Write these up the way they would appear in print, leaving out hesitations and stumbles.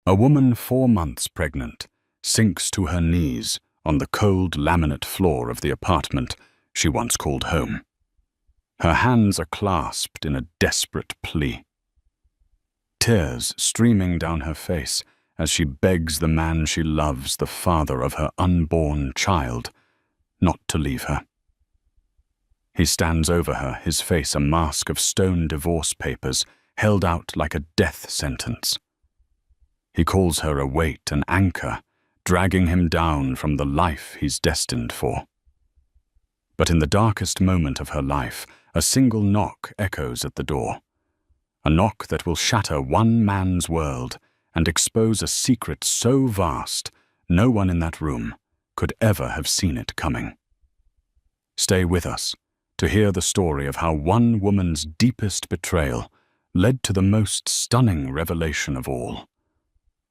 A woman 4 months pregnant sinks to her knees on the cold laminate floor of the apartment she once called home. Her hands are clasped in a desperate plea. Tears streaming down her face as she begs the man she loves, the father of her unborn child, not to leave her. He stands over her, his face a mask of stone divorce papers held out like a death sentence. He calls her a weight, an anchor, dragging him down from the life he's destined for. But in the darkest moment of her life, a single knock echoes at the door. A knock that will shatter one man's world and expose a secret so vast no one in that room could ever have seen it coming. Stay with us to hear the story of how one woman's deepest betrayal led to the most stunning revelation of all.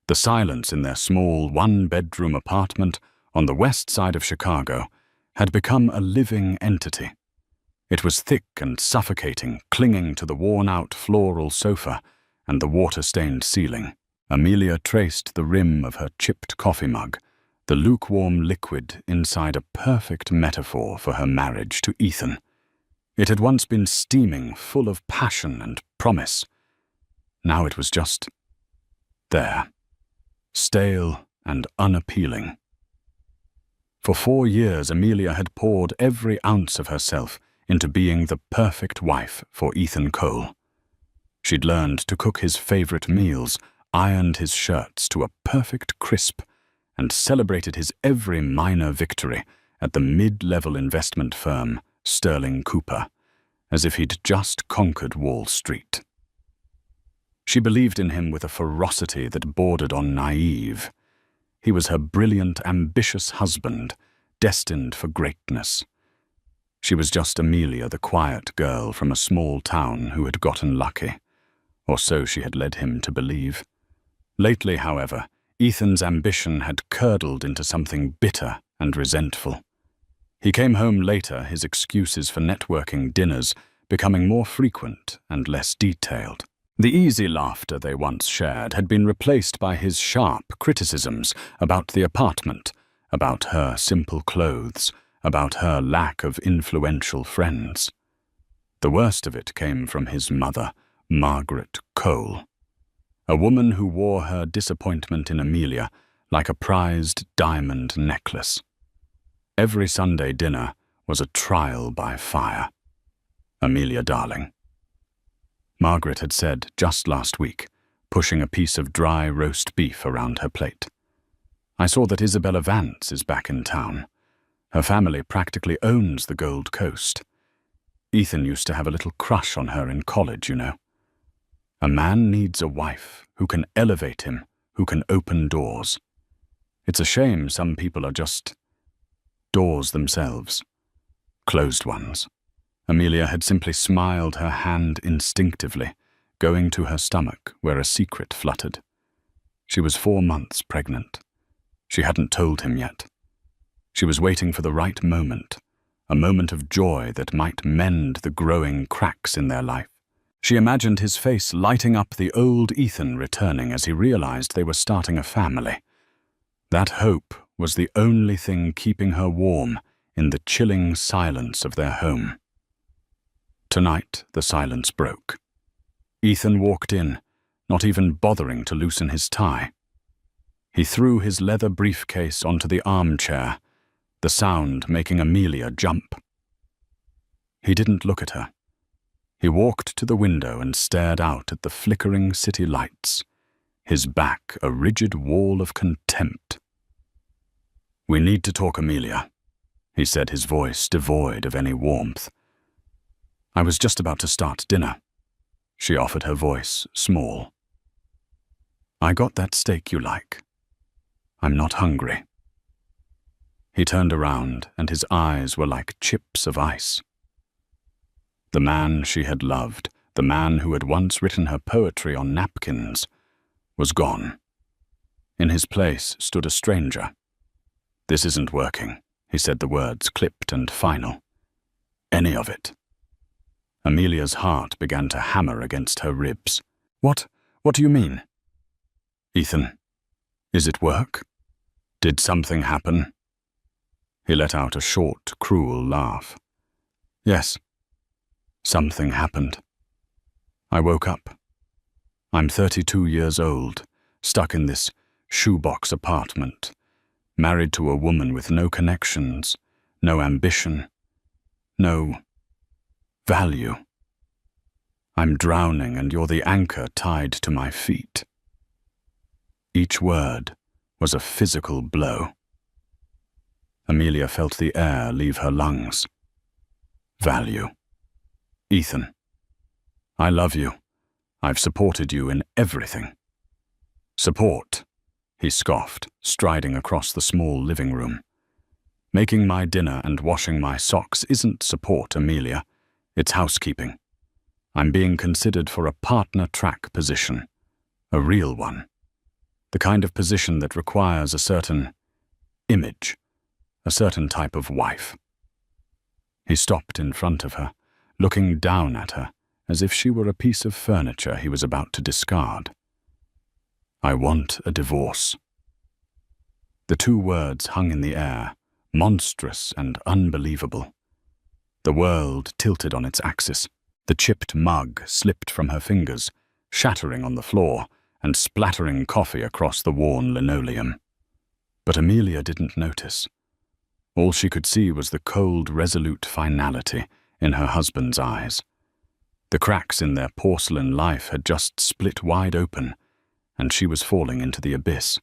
The silence in their small one-bedroom apartment on the west side of Chicago had become a living entity. It was thick and suffocating, clinging to the worn-out floral sofa and the water-stained ceiling. Amelia traced the rim of her chipped coffee mug, the lukewarm liquid inside a perfect metaphor for her marriage to Ethan. It had once been steaming, full of passion and promise. Now it was just there, stale and unappealing. For 4 years, Amelia had poured every ounce of herself into being the perfect wife for Ethan Cole. She'd learned to cook his favorite meals, ironed his shirts to a perfect crisp, and celebrated his every minor victory at the mid-level investment firm Sterling Cooper, as if he'd just conquered Wall Street. She believed in him with a ferocity that bordered on naive. He was her brilliant, ambitious husband, destined for greatness. She was just Amelia, the quiet girl from a small town who had gotten lucky, or so she had led him to believe. Lately, however, Ethan's ambition had curdled into something bitter and resentful. He came home later, his excuses for networking dinners becoming more frequent and less detailed. The easy laughter they once shared had been replaced by his sharp criticisms about the apartment, about her simple clothes, about her lack of influential friends. The worst of it came from his mother, Margaret Cole, a woman who wore her disappointment in Amelia like a prized diamond necklace. Every Sunday dinner was a trial by fire. Amelia, darling. Margaret had said just last week, pushing a piece of dry roast beef around her plate. I saw that Isabella Vance is back in town. Her family practically owns the Gold Coast. Ethan used to have a little crush on her in college, you know. A man needs a wife who can elevate him, who can open doors. It's a shame some people are just doors themselves, closed ones. Amelia had simply smiled her hand instinctively, going to her stomach where a secret fluttered. She was 4 months pregnant. She hadn't told him yet. She was waiting for the right moment, a moment of joy that might mend the growing cracks in their life. She imagined his face lighting up, the old Ethan returning as he realized they were starting a family. That hope was the only thing keeping her warm in the chilling silence of their home. Tonight, the silence broke. Ethan walked in, not even bothering to loosen his tie. He threw his leather briefcase onto the armchair, the sound making Amelia jump. He didn't look at her. He walked to the window and stared out at the flickering city lights, his back a rigid wall of contempt. "We need to talk, Amelia," he said, his voice devoid of any warmth. "I was just about to start dinner." She offered, her voice small. "I got that steak you like. I'm not hungry." He turned around, and his eyes were like chips of ice. The man she had loved, the man who had once written her poetry on napkins, was gone. In his place stood a stranger. "This isn't working," he said, the words clipped and final. "Any of it." Amelia's heart began to hammer against her ribs. What do you mean?" "Ethan, Is it work? Did something happen? He let out a short, cruel laugh. Yes, something happened. I woke up. I'm 32 years old, stuck in this shoebox apartment, married to a woman with no connections, no ambition, no value. I'm drowning and you're the anchor tied to my feet. Each word was a physical blow. Amelia felt the air leave her lungs. Value. Ethan, I love you. I've supported you in everything. Support, he scoffed, striding across the small living room. Making my dinner and washing my socks isn't support, Amelia. It's housekeeping. I'm being considered for a partner track position. A real one. The kind of position that requires a certain image, a certain type of wife. He stopped in front of her, looking down at her, as if she were a piece of furniture he was about to discard. I want a divorce. The two words hung in the air, monstrous and unbelievable. The world tilted on its axis. The chipped mug slipped from her fingers, shattering on the floor and splattering coffee across the worn linoleum. But Amelia didn't notice. All she could see was the cold, resolute finality in her husband's eyes. The cracks in their porcelain life had just split wide open, and she was falling into the abyss.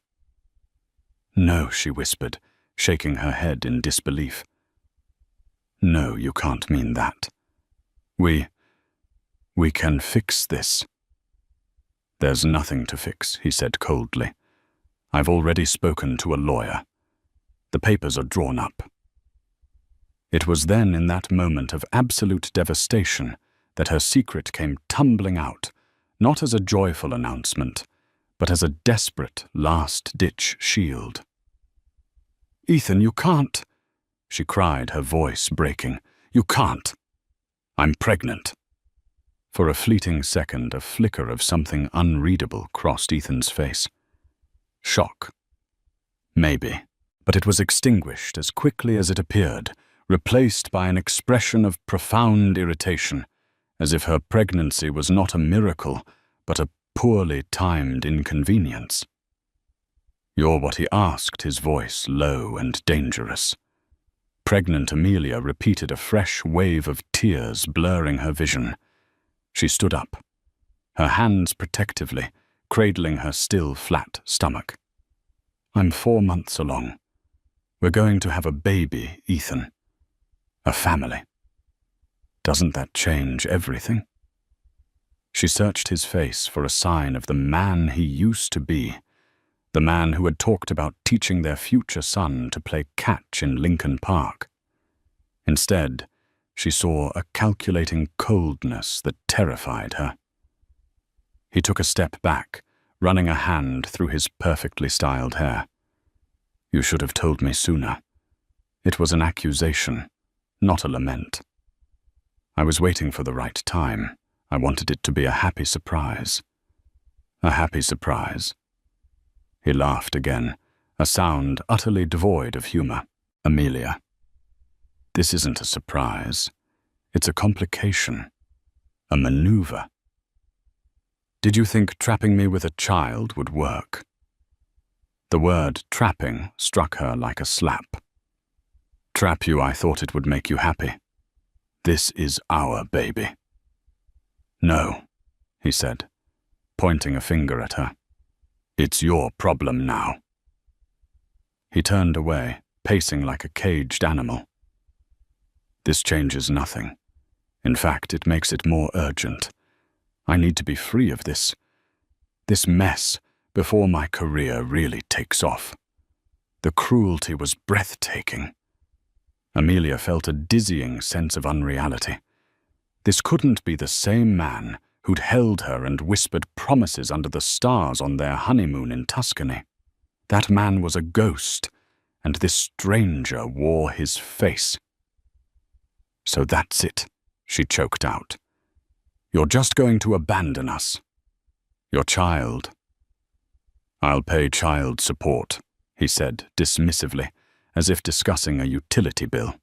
No, she whispered, shaking her head in disbelief. No, you can't mean that. We can fix this. There's nothing to fix, he said coldly. I've already spoken to a lawyer. The papers are drawn up. It was then, in that moment of absolute devastation, that her secret came tumbling out, not as a joyful announcement, but as a desperate, last-ditch shield. Ethan, you can't, she cried, her voice breaking. You can't. I'm pregnant. For a fleeting second, a flicker of something unreadable crossed Ethan's face. Shock. Maybe. But it was extinguished as quickly as it appeared, replaced by an expression of profound irritation, as if her pregnancy was not a miracle, but a poorly timed inconvenience. You're what he asked, his voice low and dangerous. Pregnant Amelia repeated, a fresh wave of tears blurring her vision. She stood up, her hands protectively, cradling her still flat stomach. I'm 4 months along. We're going to have a baby, Ethan. A family. Doesn't that change everything? She searched his face for a sign of the man he used to be, the man who had talked about teaching their future son to play catch in Lincoln Park. Instead, she saw a calculating coldness that terrified her. He took a step back, running a hand through his perfectly styled hair. You should have told me sooner. It was an accusation, not a lament. I was waiting for the right time. I wanted it to be a happy surprise. A happy surprise. He laughed again, a sound utterly devoid of humor. Amelia. This isn't a surprise. It's a complication. A maneuver. Did you think trapping me with a child would work? The word trapping struck her like a slap. Trap you, I thought it would make you happy. This is our baby. No, he said, pointing a finger at her. It's your problem now. He turned away, pacing like a caged animal. This changes nothing. In fact, it makes it more urgent. I need to be free of this mess before my career really takes off. The cruelty was breathtaking. Amelia felt a dizzying sense of unreality. This couldn't be the same man who'd held her and whispered promises under the stars on their honeymoon in Tuscany. That man was a ghost, and this stranger wore his face. So that's it, she choked out. You're just going to abandon us. Your child. "I'll pay child support," he said dismissively, as if discussing a utility bill.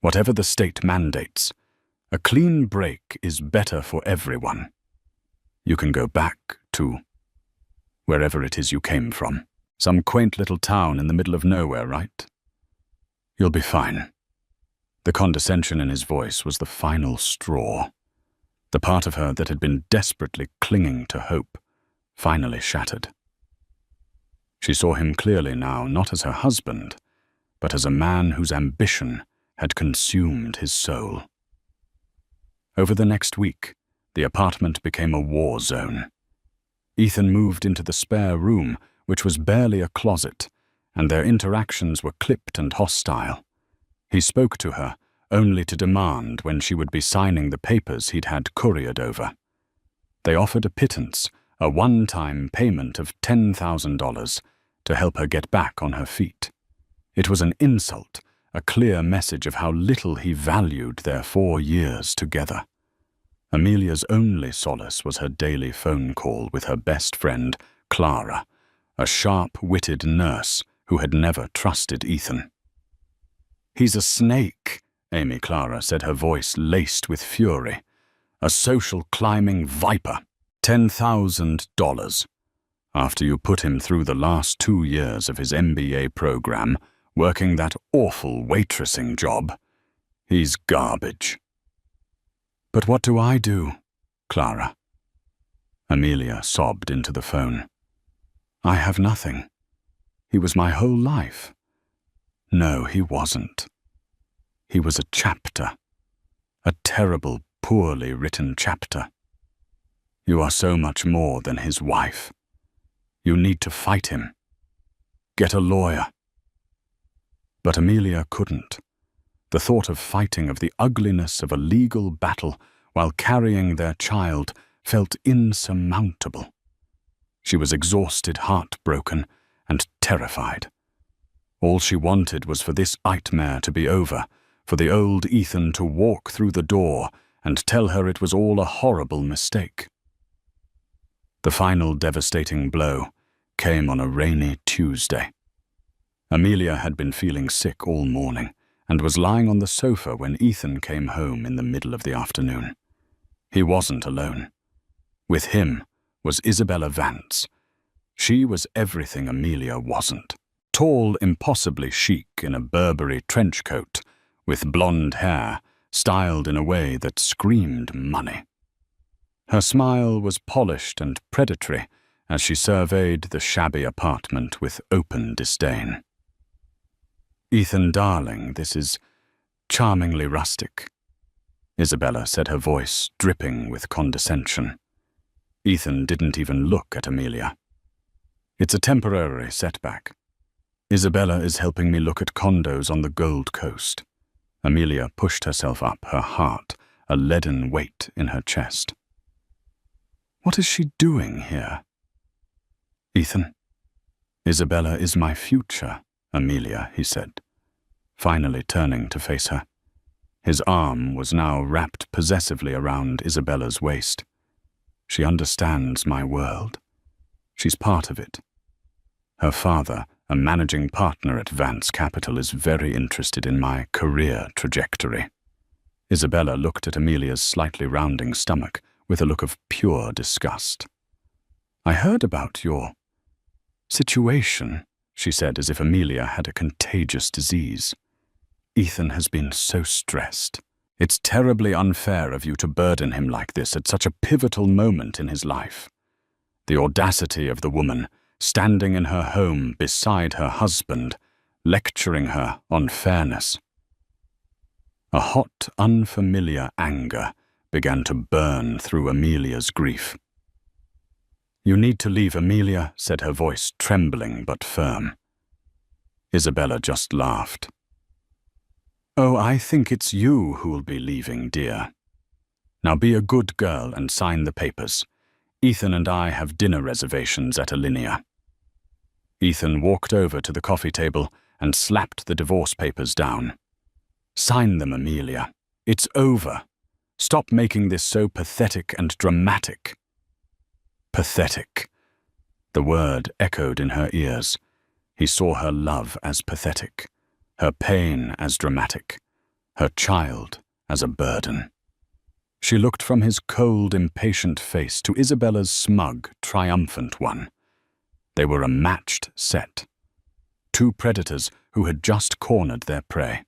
"Whatever the state mandates, a clean break is better for everyone. You can go back to wherever it is you came from. Some quaint little town in the middle of nowhere, right? You'll be fine." The condescension in his voice was the final straw. The part of her that had been desperately clinging to hope finally shattered. She saw him clearly now, not as her husband, but as a man whose ambition had consumed his soul. Over the next week, the apartment became a war zone. Ethan moved into the spare room, which was barely a closet, and their interactions were clipped and hostile. He spoke to her only to demand when she would be signing the papers he'd had couriered over. They offered a pittance, a one-time payment of $10,000 to help her get back on her feet. It was an insult, a clear message of how little he valued their 4 years together. Amelia's only solace was her daily phone call with her best friend, Clara, a sharp-witted nurse who had never trusted Ethan. "He's a snake," Amy Clara said, her voice laced with fury. "A social climbing viper. $10,000. After you put him through the last 2 years of his MBA program, working that awful waitressing job. He's garbage." "But what do I do, Clara?" Amelia sobbed into the phone. "I have nothing. He was my whole life." "No, he wasn't. He was a chapter. A terrible, poorly written chapter. You are so much more than his wife. You need to fight him. Get a lawyer." But Amelia couldn't. The thought of fighting of the ugliness of a legal battle while carrying their child felt insurmountable. She was exhausted, heartbroken, and terrified. All she wanted was for this nightmare to be over, for the old Ethan to walk through the door and tell her it was all a horrible mistake. The final devastating blow came on a rainy Tuesday. Amelia had been feeling sick all morning and was lying on the sofa when Ethan came home in the middle of the afternoon. He wasn't alone. With him was Isabella Vance. She was everything Amelia wasn't. Tall, impossibly chic in a Burberry trench coat, with blonde hair, styled in a way that screamed money. Her smile was polished and predatory as she surveyed the shabby apartment with open disdain. "Ethan, darling, this is charmingly rustic," Isabella said, her voice dripping with condescension. Ethan didn't even look at Amelia. "It's a temporary setback. Isabella is helping me look at condos on the Gold Coast." Amelia pushed herself up, her heart a leaden weight in her chest. "What is she doing here?" "Ethan, Isabella is my future, Amelia," he said, finally turning to face her. His arm was now wrapped possessively around Isabella's waist. "She understands my world. She's part of it. Her father, a managing partner at Vance Capital, is very interested in my career trajectory." Isabella looked at Amelia's slightly rounding stomach with a look of pure disgust. "I heard about your situation," she said, as if Amelia had a contagious disease. "Ethan has been so stressed. It's terribly unfair of you to burden him like this at such a pivotal moment in his life." The audacity of the woman, standing in her home beside her husband, lecturing her on fairness. A hot, unfamiliar anger began to burn through Amelia's grief. "You need to leave, Amelia," said her voice trembling but firm. Isabella just laughed. "Oh, I think it's you who'll be leaving, dear. Now be a good girl and sign the papers. Ethan and I have dinner reservations at Alinea." Ethan walked over to the coffee table and slapped the divorce papers down. "Sign them, Amelia. It's over. Stop making this so pathetic and dramatic." Pathetic. The word echoed in her ears. He saw her love as pathetic, her pain as dramatic, her child as a burden. She looked from his cold, impatient face to Isabella's smug, triumphant one. They were a matched set. Two predators who had just cornered their prey.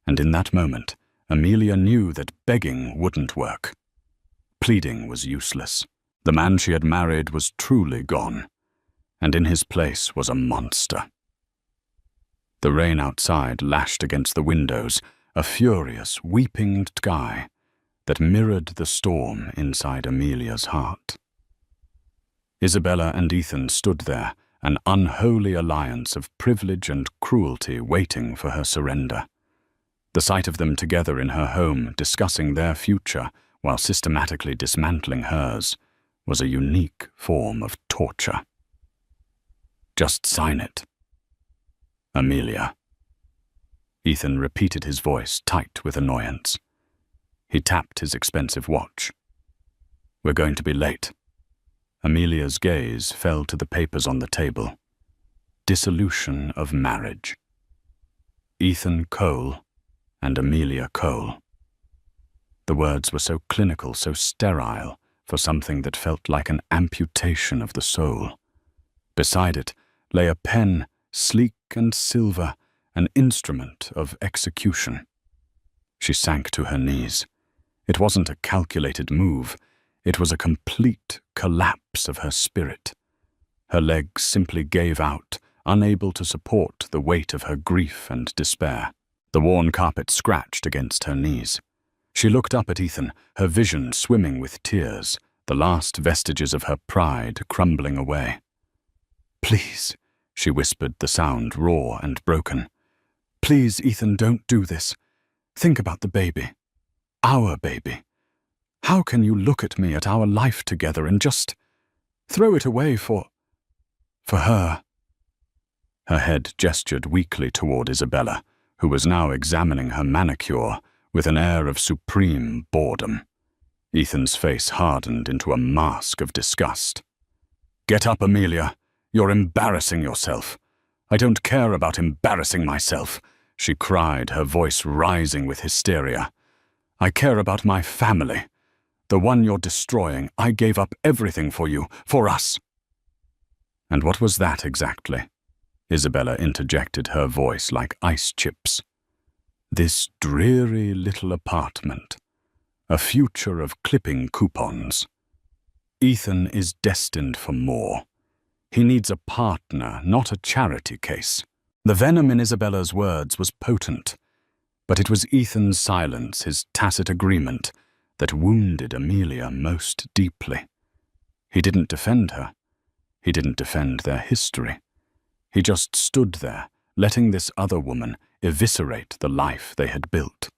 And in that moment, Amelia knew that begging wouldn't work. Pleading was useless. The man she had married was truly gone, and in his place was a monster. The rain outside lashed against the windows, a furious, weeping sky that mirrored the storm inside Amelia's heart. Isabella and Ethan stood there, an unholy alliance of privilege and cruelty waiting for her surrender. The sight of them together in her home, discussing their future while systematically dismantling hers, was a unique form of torture. Just sign it. Amelia. Ethan repeated his voice, tight with annoyance. He tapped his expensive watch. We're going to be late. Amelia's gaze fell to the papers on the table. Dissolution of marriage. Ethan Cole and Amelia Cole. The words were so clinical, so sterile, for something that felt like an amputation of the soul. Beside it lay a pen, sleek and silver, an instrument of execution. She sank to her knees. It wasn't a calculated move. It was a complete collapse of her spirit. Her legs simply gave out, unable to support the weight of her grief and despair. The worn carpet scratched against her knees. She looked up at Ethan, her vision swimming with tears, the last vestiges of her pride crumbling away. Please, she whispered, the sound raw and broken. Please, Ethan, don't do this. Think about the baby. Our baby. How can you look at me, at our life together, and just throw it away for her? Her head gestured weakly toward Isabella, who was now examining her manicure with an air of supreme boredom. Ethan's face hardened into a mask of disgust. Get up, Amelia. You're embarrassing yourself. I don't care about embarrassing myself, she cried, her voice rising with hysteria. I care about my family. The one you're destroying. I gave up everything for you, for us. And what was that exactly? Isabella interjected, her voice like ice chips. This dreary little apartment. A future of clipping coupons. Ethan is destined for more. He needs a partner, not a charity case. The venom in Isabella's words was potent, but it was Ethan's silence, his tacit agreement, that wounded Amelia most deeply. He didn't defend her. He didn't defend their history. He just stood there, letting this other woman eviscerate the life they had built.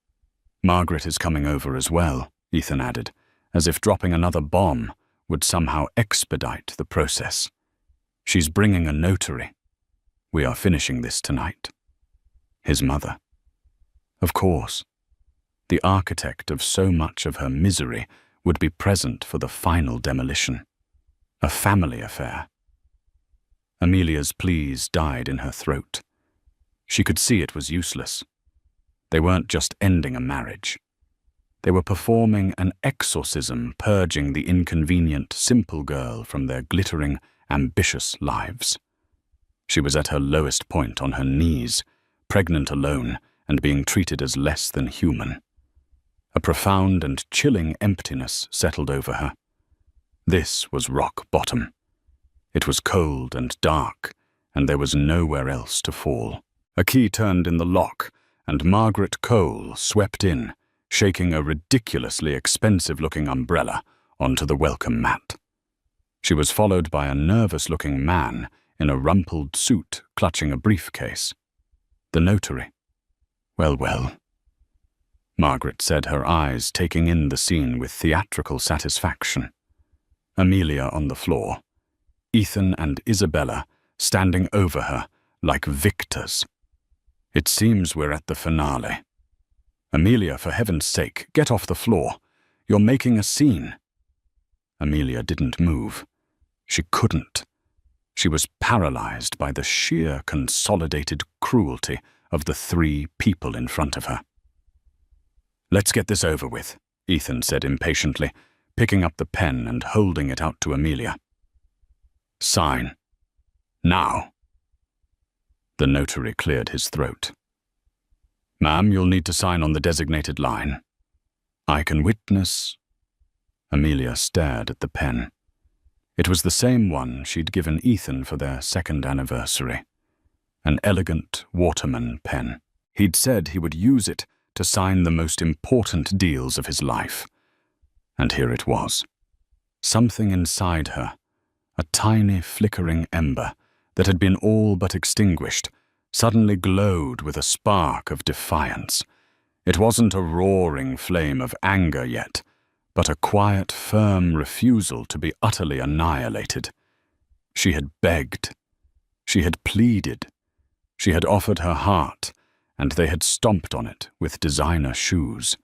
Margaret is coming over as well, Ethan added, as if dropping another bomb would somehow expedite the process. She's bringing a notary. We are finishing this tonight. His mother. Of course. The architect of so much of her misery would be present for the final demolition. A family affair. Amelia's pleas died in her throat. She could see it was useless. They weren't just ending a marriage. They were performing an exorcism, purging the inconvenient, simple girl from their glittering, ambitious lives. She was at her lowest point, on her knees, pregnant alone and being treated as less than human. A profound and chilling emptiness settled over her. This was rock bottom. It was cold and dark, and there was nowhere else to fall. A key turned in the lock, and Margaret Cole swept in, shaking a ridiculously expensive-looking umbrella onto the welcome mat. She was followed by a nervous-looking man in a rumpled suit clutching a briefcase. The notary. Well, well. Margaret said, her eyes taking in the scene with theatrical satisfaction. Amelia on the floor. Ethan and Isabella standing over her like victors. It seems we're at the finale. Amelia, for heaven's sake, get off the floor. You're making a scene. Amelia didn't move. She couldn't. She was paralyzed by the sheer consolidated cruelty of the three people in front of her. "Let's get this over with," Ethan said impatiently, picking up the pen and holding it out to Amelia. "Sign. Now." The notary cleared his throat. "Ma'am, you'll need to sign on the designated line. I can witness—" Amelia stared at the pen. It was the same one she'd given Ethan for their second anniversary. An elegant Waterman pen. He'd said he would use it to sign the most important deals of his life. And here it was. Something inside her, a tiny flickering ember that had been all but extinguished, suddenly glowed with a spark of defiance. It wasn't a roaring flame of anger yet, but a quiet, firm refusal to be utterly annihilated. She had begged. She had pleaded. She had offered her heart, and they had stomped on it with designer shoes.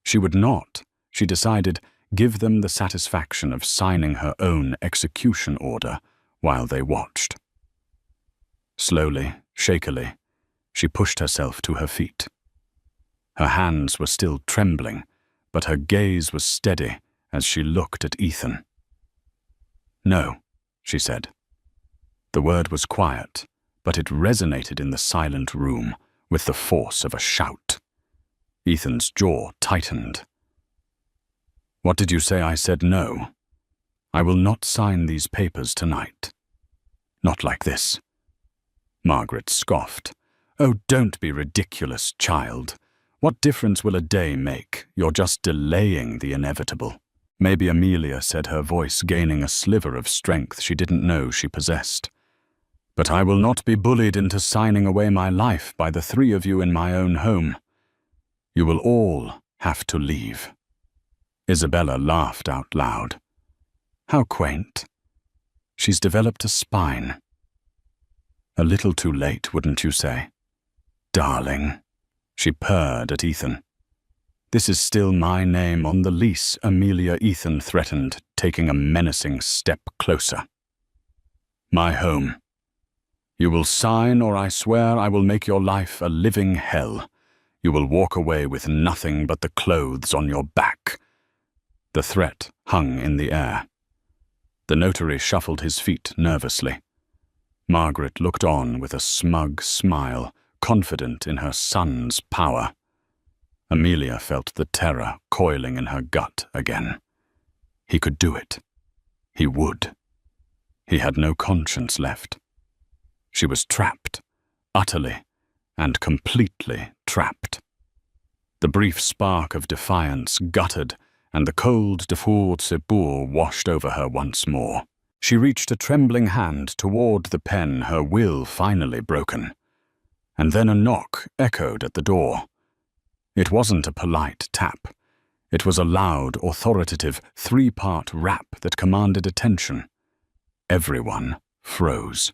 She would not, she decided, give them the satisfaction of signing her own execution order while they watched. Slowly, shakily, she pushed herself to her feet. Her hands were still trembling, but her gaze was steady as she looked at Ethan. "No," she said. The word was quiet, but it resonated in the silent room with the force of a shout. Ethan's jaw tightened. "What did you say I said no? I will not sign these papers tonight. Not like this." Margaret scoffed. "Oh, don't be ridiculous, child. What difference will a day make? You're just delaying the inevitable." Maybe Amelia said, her voice gaining a sliver of strength she didn't know she possessed. "But I will not be bullied into signing away my life by the three of you in my own home. You will all have to leave." Isabella laughed out loud. "How quaint. She's developed a spine." "A little too late, wouldn't you say?" "Darling," she purred at Ethan. "This is still my name on the lease," Amelia Ethan threatened, taking a menacing step closer. "My home. You will sign, or I swear I will make your life a living hell. You will walk away with nothing but the clothes on your back." The threat hung in the air. The notary shuffled his feet nervously. Margaret looked on with a smug smile, confident in her son's power. Amelia felt the terror coiling in her gut again. He could do it. He would. He had no conscience left. She was trapped, utterly and completely trapped. The brief spark of defiance guttered, and the cold de foudre washed over her once more. She reached a trembling hand toward the pen, her will finally broken. And then a knock echoed at the door. It wasn't a polite tap. It was a loud, authoritative, three-part rap that commanded attention. Everyone froze.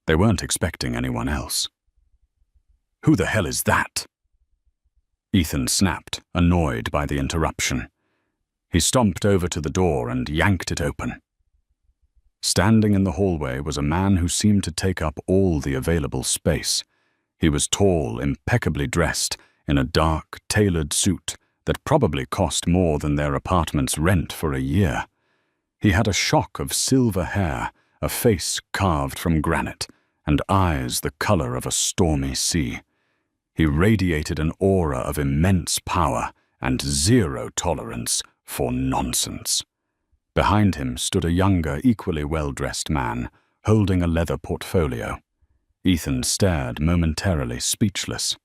They weren't expecting anyone else. "Who the hell is that?" Ethan snapped, annoyed by the interruption. He stomped over to the door and yanked it open. Standing in the hallway was a man who seemed to take up all the available space. He was tall, impeccably dressed, in a dark, tailored suit that probably cost more than their apartment's rent for a year. He had a shock of silver hair, a face carved from granite, and eyes the color of a stormy sea. He radiated an aura of immense power and zero tolerance for nonsense. Behind him stood a younger, equally well-dressed man, holding a leather portfolio. Ethan stared, momentarily speechless.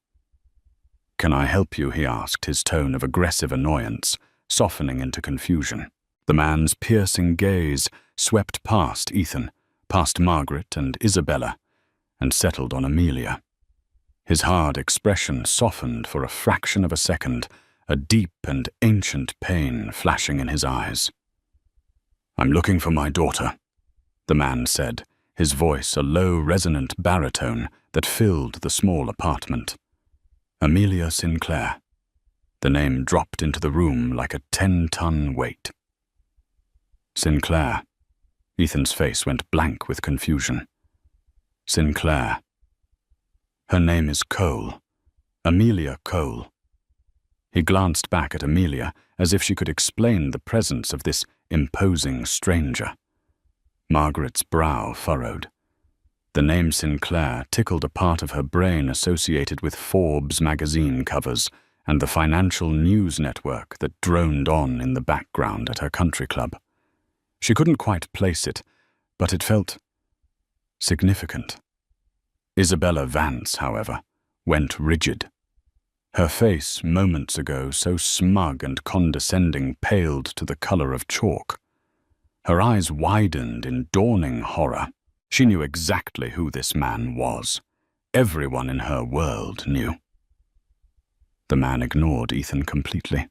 "Can I help you?" he asked, his tone of aggressive annoyance softening into confusion. The man's piercing gaze swept past Ethan, past Margaret and Isabella, and settled on Amelia. His hard expression softened for a fraction of a second, a deep and ancient pain flashing in his eyes. "I'm looking for my daughter," the man said, his voice a low, resonant baritone that filled the small apartment. Amelia Sinclair. The name dropped into the room like a 10-ton weight. "Sinclair," Ethan's face went blank with confusion. Sinclair. Her name is Cole. Amelia Cole. He glanced back at Amelia as if she could explain the presence of this imposing stranger. Margaret's brow furrowed. The name Sinclair tickled a part of her brain associated with Forbes magazine covers and the financial news network that droned on in the background at her country club. She couldn't quite place it, but it felt significant. Isabella Vance, however, went rigid. Her face, moments ago so smug and condescending, paled to the color of chalk. Her eyes widened in dawning horror. She knew exactly who this man was. Everyone in her world knew. The man ignored Ethan completely.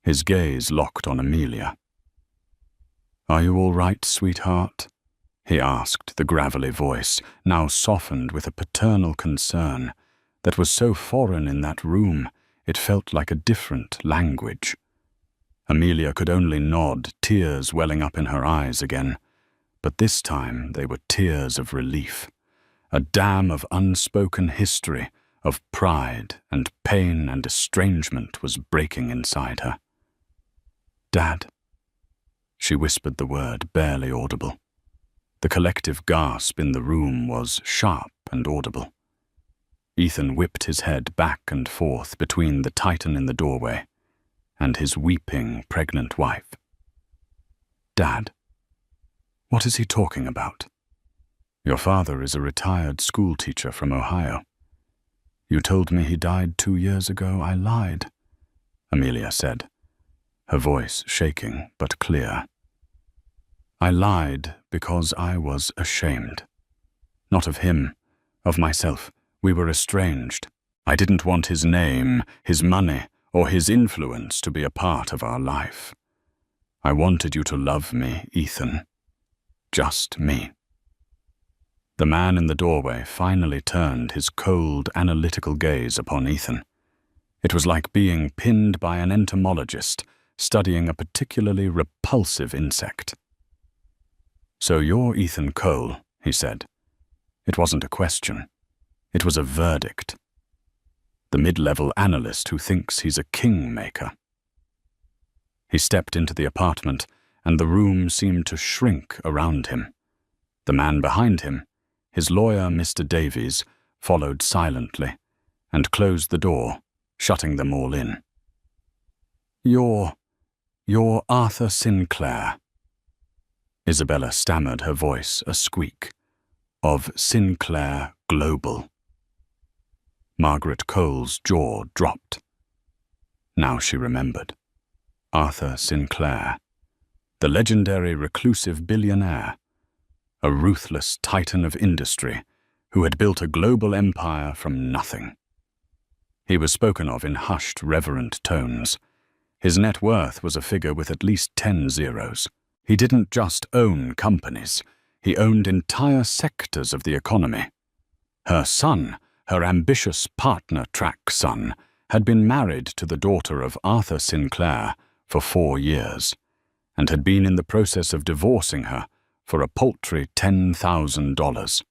His gaze locked on Amelia. "Are you all right, sweetheart?" he asked, the gravelly voice, now softened with a paternal concern that was so foreign in that room it felt like a different language. Amelia could only nod, tears welling up in her eyes again, but this time they were tears of relief. A dam of unspoken history, of pride and pain and estrangement was breaking inside her. "Dad." She whispered the word, barely audible. The collective gasp in the room was sharp and audible. Ethan whipped his head back and forth between the Titan in the doorway and his weeping, pregnant wife. "Dad, what is he talking about?" "Your father is a retired schoolteacher from Ohio. You told me he died 2 years ago. I lied," Amelia said, her voice shaking but clear. "I lied because I was ashamed. Not of him, of myself. We were estranged. I didn't want his name, his money, or his influence to be a part of our life. I wanted you to love me, Ethan. Just me." The man in the doorway finally turned his cold, analytical gaze upon Ethan. It was like being pinned by an entomologist studying a particularly repulsive insect. "So you're Ethan Cole," he said. It wasn't a question. It was a verdict. The mid-level analyst who thinks he's a kingmaker. He stepped into the apartment, and the room seemed to shrink around him. The man behind him, his lawyer, Mr. Davies, followed silently and closed the door, shutting them all in. You're Arthur Sinclair." Isabella stammered, her voice a squeak. "Of Sinclair Global." Margaret Cole's jaw dropped. Now she remembered. Arthur Sinclair, the legendary reclusive billionaire, a ruthless titan of industry who had built a global empire from nothing. He was spoken of in hushed, reverent tones. His net worth was a figure with at least 10 zeros. He didn't just own companies, he owned entire sectors of the economy. Her son, her ambitious partner-track son, had been married to the daughter of Arthur Sinclair for 4 years, and had been in the process of divorcing her for a paltry $10,000.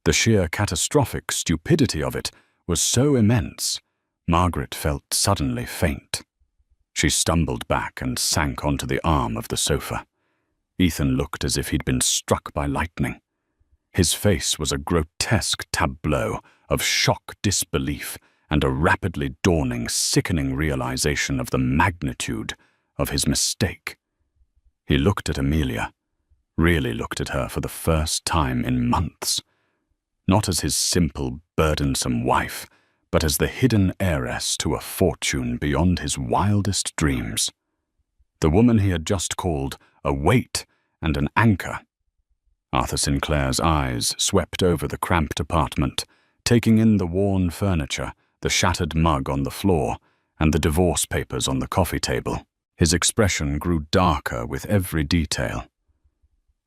The sheer catastrophic stupidity of it was so immense, Margaret felt suddenly faint. She stumbled back and sank onto the arm of the sofa. Ethan looked as if he'd been struck by lightning. His face was a grotesque tableau of shock disbelief and a rapidly dawning, sickening realization of the magnitude of his mistake. He looked at Amelia, really looked at her for the first time in months. Not as his simple, burdensome wife, but as the hidden heiress to a fortune beyond his wildest dreams. The woman he had just called a weight and an anchor. Arthur Sinclair's eyes swept over the cramped apartment, taking in the worn furniture, the shattered mug on the floor, and the divorce papers on the coffee table. His expression grew darker with every detail.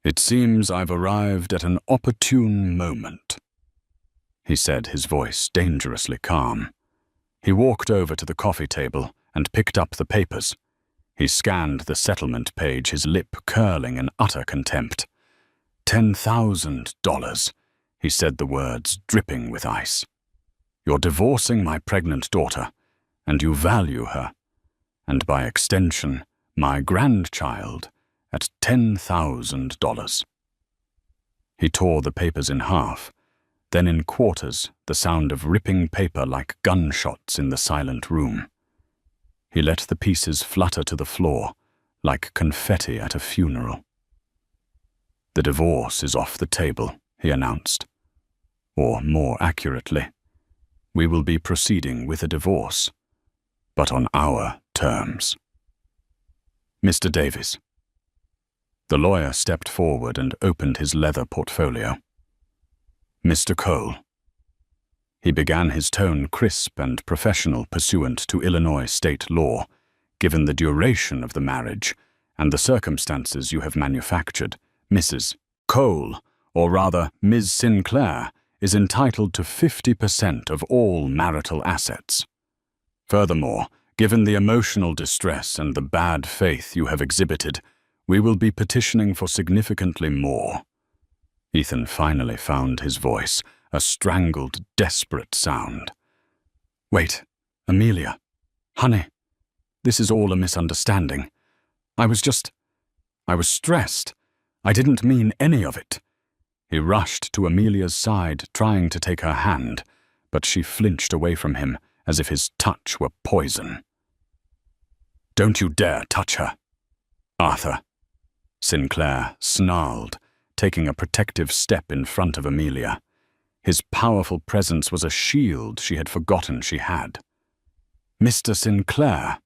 "It seems I've arrived at an opportune moment," he said, his voice dangerously calm. He walked over to the coffee table and picked up the papers. He scanned the settlement page, his lip curling in utter contempt. $10,000, he said, the words dripping with ice. You're divorcing my pregnant daughter, and you value her, and by extension, my grandchild, at $10,000. He tore the papers in half, then in quarters, the sound of ripping paper like gunshots in the silent room. He let the pieces flutter to the floor, like confetti at a funeral. The divorce is off the table, he announced. Or more accurately, we will be proceeding with a divorce, but on our terms. Mr. Davies. The lawyer stepped forward and opened his leather portfolio. Mr. Cole. He began, his tone crisp and professional pursuant to Illinois state law, given the duration of the marriage and the circumstances you have manufactured. Mrs. Cole, or rather Ms. Sinclair, is entitled to 50% of all marital assets. Furthermore, given the emotional distress and the bad faith you have exhibited, we will be petitioning for significantly more. Ethan finally found his voice, a strangled, desperate sound. Wait, Amelia. Honey, this is all a misunderstanding. I was stressed. I didn't mean any of it. He rushed to Amelia's side, trying to take her hand, but she flinched away from him as if his touch were poison. Don't you dare touch her, Arthur. Sinclair snarled, taking a protective step in front of Amelia. His powerful presence was a shield she had forgotten she had. Mr. Sinclair.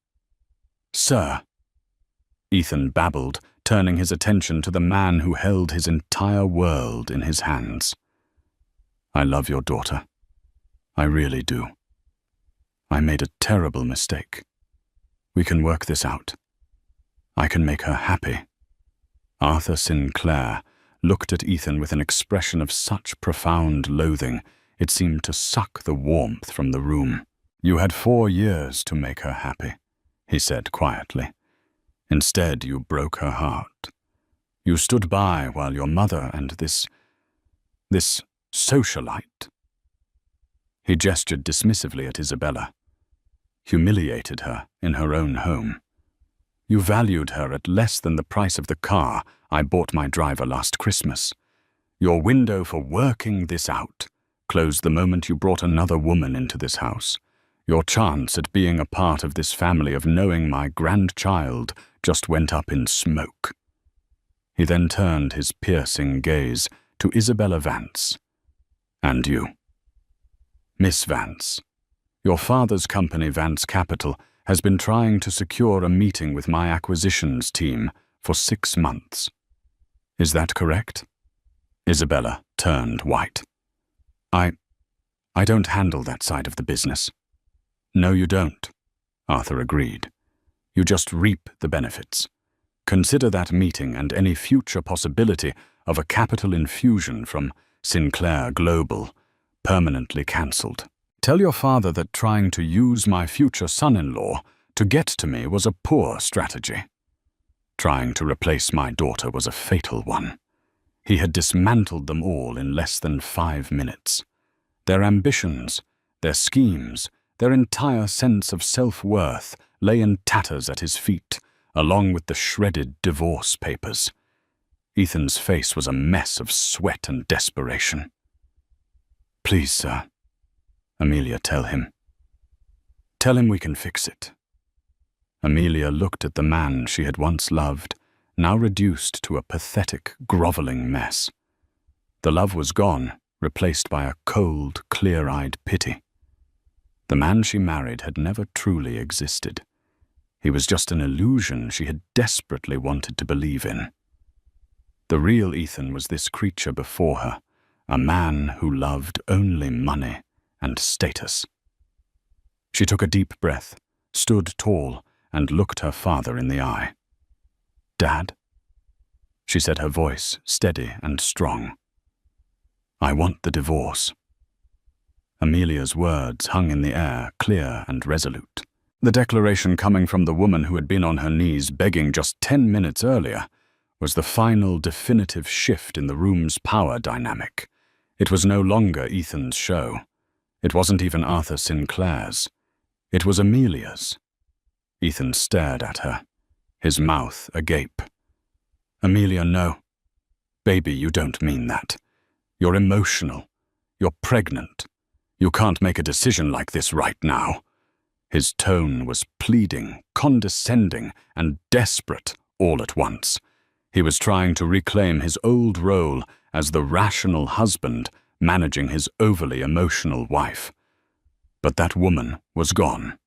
Sir. Ethan babbled, turning his attention to the man who held his entire world in his hands. I love your daughter. I really do. I made a terrible mistake. We can work this out. I can make her happy. Arthur Sinclair looked at Ethan with an expression of such profound loathing, it seemed to suck the warmth from the room. You had 4 years to make her happy, he said quietly. Instead, you broke her heart. You stood by while your mother and this socialite. He gestured dismissively at Isabella. Humiliated her in her own home. You valued her at less than the price of the car I bought my driver last Christmas. Your window for working this out closed the moment you brought another woman into this house. Your chance at being a part of this family, of knowing my grandchild, just went up in smoke. He then turned his piercing gaze to Isabella Vance. And you. Miss Vance, your father's company, Vance Capital, has been trying to secure a meeting with my acquisitions team for 6 months. Is that correct? Isabella turned white. I don't handle that side of the business. No, you don't, Arthur agreed. You just reap the benefits. Consider that meeting and any future possibility of a capital infusion from Sinclair Global permanently cancelled. Tell your father that trying to use my future son-in-law to get to me was a poor strategy. Trying to replace my daughter was a fatal one. He had dismantled them all in less than 5 minutes. Their ambitions, their schemes, their entire sense of self-worth lay in tatters at his feet, along with the shredded divorce papers. Ethan's face was a mess of sweat and desperation. Please, sir. Amelia, tell him. Tell him we can fix it. Amelia looked at the man she had once loved, now reduced to a pathetic, groveling mess. The love was gone, replaced by a cold, clear-eyed pity. The man she married had never truly existed. He was just an illusion she had desperately wanted to believe in. The real Ethan was this creature before her, a man who loved only money and status. She took a deep breath, stood tall, and looked her father in the eye. Dad? She said, her voice steady and strong. I want the divorce. Amelia's words hung in the air, clear and resolute. The declaration coming from the woman who had been on her knees begging just 10 minutes earlier was the final definitive shift in the room's power dynamic. It was no longer Ethan's show. It wasn't even Arthur Sinclair's. It was Amelia's. Ethan stared at her, his mouth agape. "Amelia, no. Baby, you don't mean that. You're emotional. You're pregnant. You can't make a decision like this right now." His tone was pleading, condescending, and desperate all at once. He was trying to reclaim his old role as the rational husband managing his overly emotional wife. But that woman was gone.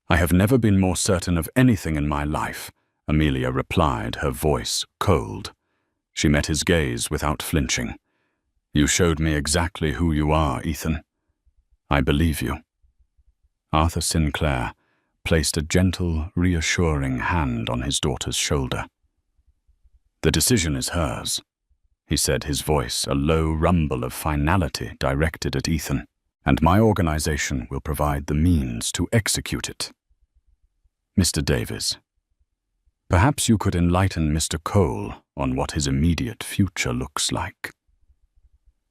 "I have never been more certain of anything in my life," Amelia replied, her voice cold. She met his gaze without flinching. "You showed me exactly who you are, Ethan. I believe you." Arthur Sinclair placed a gentle, reassuring hand on his daughter's shoulder. "The decision is hers," he said, his voice a low rumble of finality directed at Ethan, "and my organization will provide the means to execute it. Mr. Davies, perhaps you could enlighten Mr. Cole on what his immediate future looks like."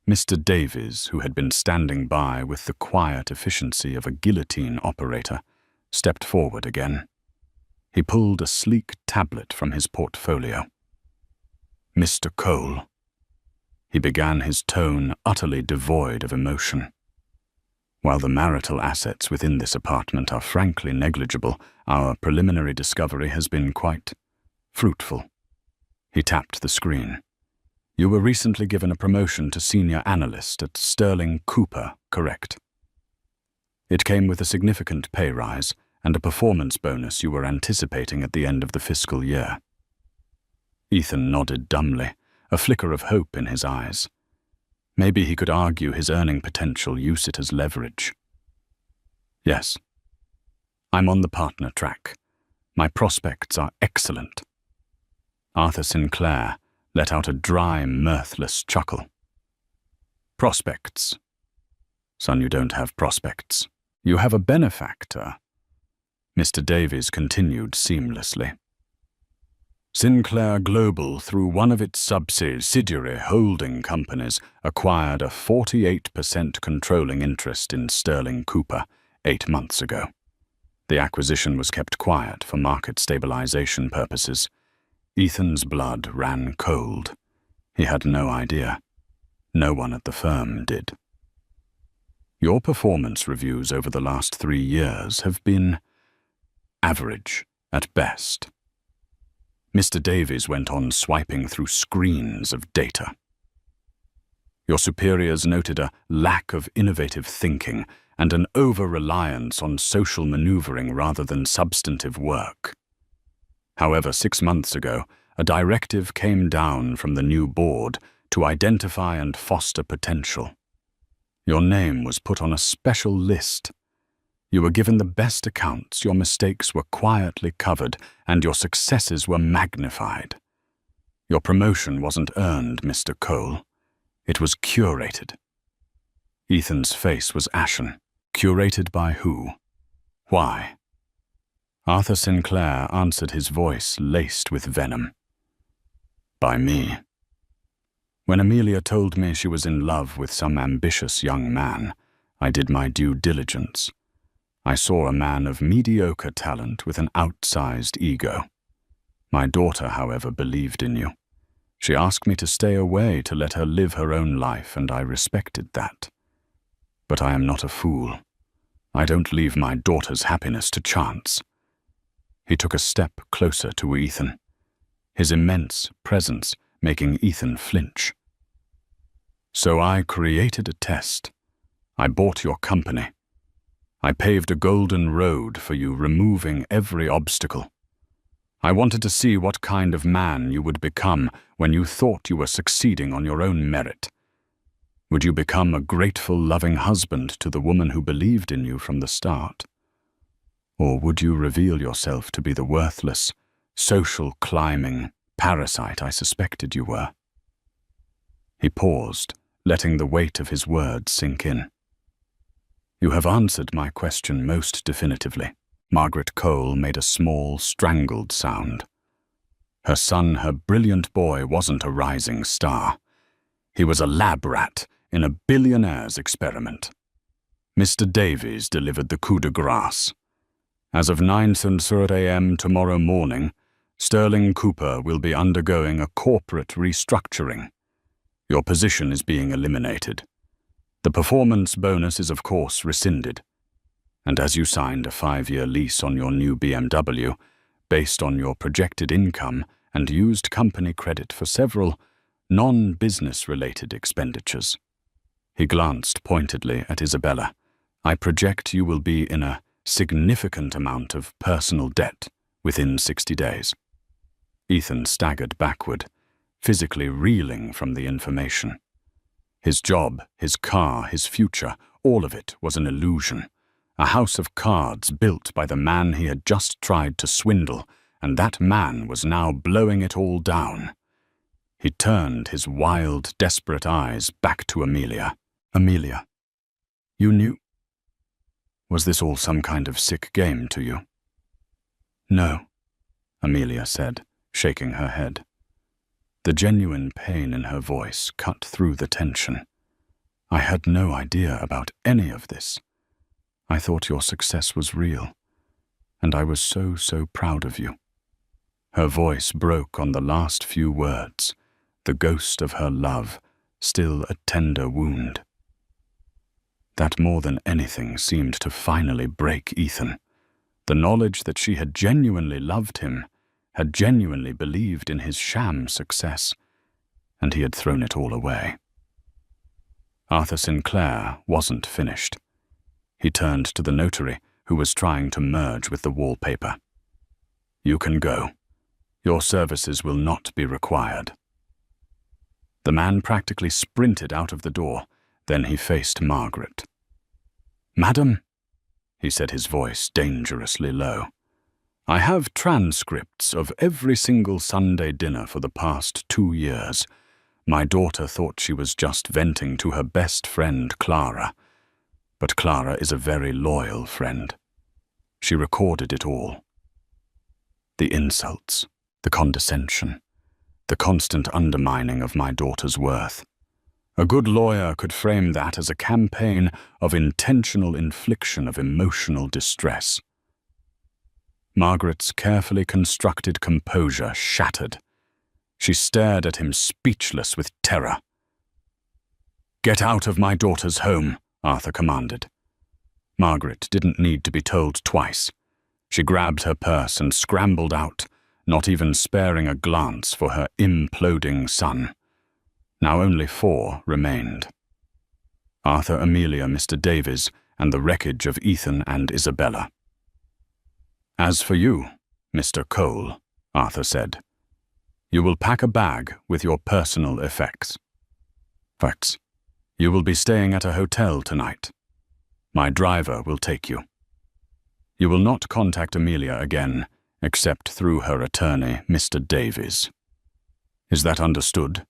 Mr. Davies, who had been standing by with the quiet efficiency of a guillotine operator, stepped forward again. He pulled a sleek tablet from his portfolio. "Mr. Cole," he began, his tone utterly devoid of emotion. "While the marital assets within this apartment are frankly negligible, our preliminary discovery has been quite fruitful." He tapped the screen. "You were recently given a promotion to senior analyst at Sterling Cooper, correct? It came with a significant pay rise and a performance bonus you were anticipating at the end of the fiscal year." Ethan nodded dumbly, a flicker of hope in his eyes. Maybe he could argue his earning potential, use it as leverage. "Yes. I'm on the partner track. My prospects are excellent." Arthur Sinclair let out a dry, mirthless chuckle. "Prospects? Son, you don't have prospects. You have a benefactor," Mr. Davies continued seamlessly. "Sinclair Global, through one of its subsidiary holding companies, acquired a 48% controlling interest in Sterling Cooper 8 months ago. The acquisition was kept quiet for market stabilization purposes." Ethan's blood ran cold. He had no idea. No one at the firm did. "Your performance reviews over the last 3 years have been average at best." Mr. Davies went on swiping through screens of data. "Your superiors noted a lack of innovative thinking and an over-reliance on social maneuvering rather than substantive work. However, 6 months ago, a directive came down from the new board to identify and foster potential. Your name was put on a special list. You were given the best accounts, your mistakes were quietly covered, and your successes were magnified. Your promotion wasn't earned, Mr. Cole. It was curated." Ethan's face was ashen. Curated by who? Why? Arthur Sinclair answered, his voice laced with venom. "By me. When Amelia told me she was in love with some ambitious young man, I did my due diligence. I saw a man of mediocre talent with an outsized ego. My daughter, however, believed in you. She asked me to stay away to let her live her own life, and I respected that. But I am not a fool. I don't leave my daughter's happiness to chance." He took a step closer to Ethan, his immense presence making Ethan flinch. "So I created a test. I bought your company. I paved a golden road for you, removing every obstacle. I wanted to see what kind of man you would become when you thought you were succeeding on your own merit. Would you become a grateful, loving husband to the woman who believed in you from the start? Or would you reveal yourself to be the worthless, social climbing parasite I suspected you were?" He paused, letting the weight of his words sink in. "You have answered my question most definitively. Margaret Cole made a small, strangled sound. Her son, her brilliant boy, wasn't a rising star. He was a lab rat in a billionaire's experiment. Mr. Davies delivered the coup de grace. As of 9:30 a.m. tomorrow morning, Sterling Cooper will be undergoing a corporate restructuring. Your position is being eliminated. The performance bonus is of course rescinded. And as you signed a 5-year lease on your new BMW, based on your projected income and used company credit for several non-business-related expenditures. He glanced pointedly at Isabella. I project you will be in a significant amount of personal debt within 60 days. Ethan staggered backward, physically reeling from the information. His job, his car, his future, all of it was an illusion. A house of cards built by the man he had just tried to swindle, and that man was now blowing it all down. He turned his wild, desperate eyes back to Amelia. Amelia, you knew? Was this all some kind of sick game to you? No, Amelia said, shaking her head. The genuine pain in her voice cut through the tension. I had no idea about any of this. I thought your success was real, and I was so proud of you. Her voice broke on the last few words, the ghost of her love, still a tender wound. That more than anything seemed to finally break Ethan. The knowledge that she had genuinely loved him, had genuinely believed in his sham success, and he had thrown it all away. Arthur Sinclair wasn't finished. He turned to the notary, who was trying to merge with the wallpaper. You can go. Your services will not be required. The man practically sprinted out of the door. Then he faced Margaret. Madam, he said, his voice dangerously low, I have transcripts of every single Sunday dinner for the past 2 years. My daughter thought she was just venting to her best friend, Clara. But Clara is a very loyal friend. She recorded it all. The insults, the condescension, the constant undermining of my daughter's worth. A good lawyer could frame that as a campaign of intentional infliction of emotional distress. Margaret's carefully constructed composure shattered. She stared at him, speechless with terror. Get out of my daughter's home, Arthur commanded. Margaret didn't need to be told twice. She grabbed her purse and scrambled out, not even sparing a glance for her imploding son. Now only 4 remained. Arthur, Amelia, Mr. Davies, and the wreckage of Ethan and Isabella. As for you, Mr. Cole, Arthur said, you will pack a bag with your personal effects. Facts. You will be staying at a hotel tonight. My driver will take you. You will not contact Amelia again, except through her attorney, Mr. Davies. Is that understood?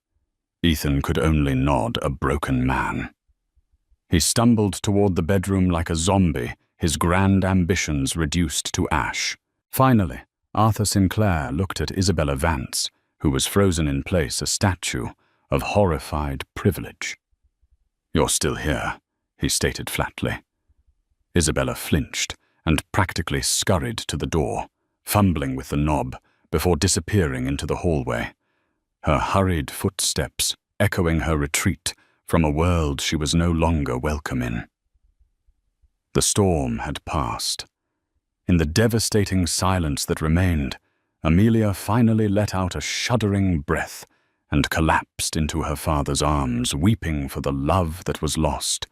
Ethan could only nod, a broken man. He stumbled toward the bedroom like a zombie, his grand ambitions reduced to ash. Finally, Arthur Sinclair looked at Isabella Vance, who was frozen in place, a statue of horrified privilege. You're still here, he stated flatly. Isabella flinched and practically scurried to the door, fumbling with the knob before disappearing into the hallway. Her hurried footsteps echoing her retreat from a world she was no longer welcome in. The storm had passed. In the devastating silence that remained, Amelia finally let out a shuddering breath and collapsed into her father's arms, weeping for the love that was lost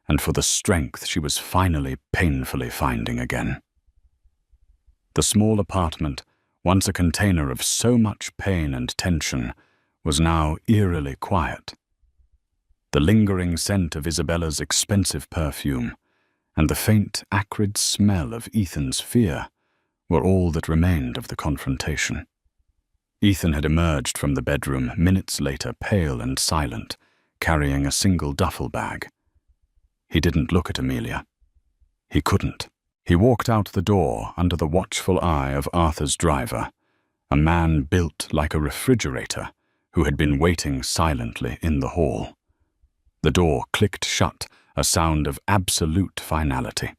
and for the strength she was finally painfully finding again. The small apartment, once a container of so much pain and tension, was now eerily quiet. The lingering scent of Isabella's expensive perfume and the faint, acrid smell of Ethan's fear were all that remained of the confrontation. Ethan had emerged from the bedroom minutes later, pale and silent, carrying a single duffel bag. He didn't look at Amelia. He couldn't. He walked out the door under the watchful eye of Arthur's driver, a man built like a refrigerator who had been waiting silently in the hall. The door clicked shut, a sound of absolute finality.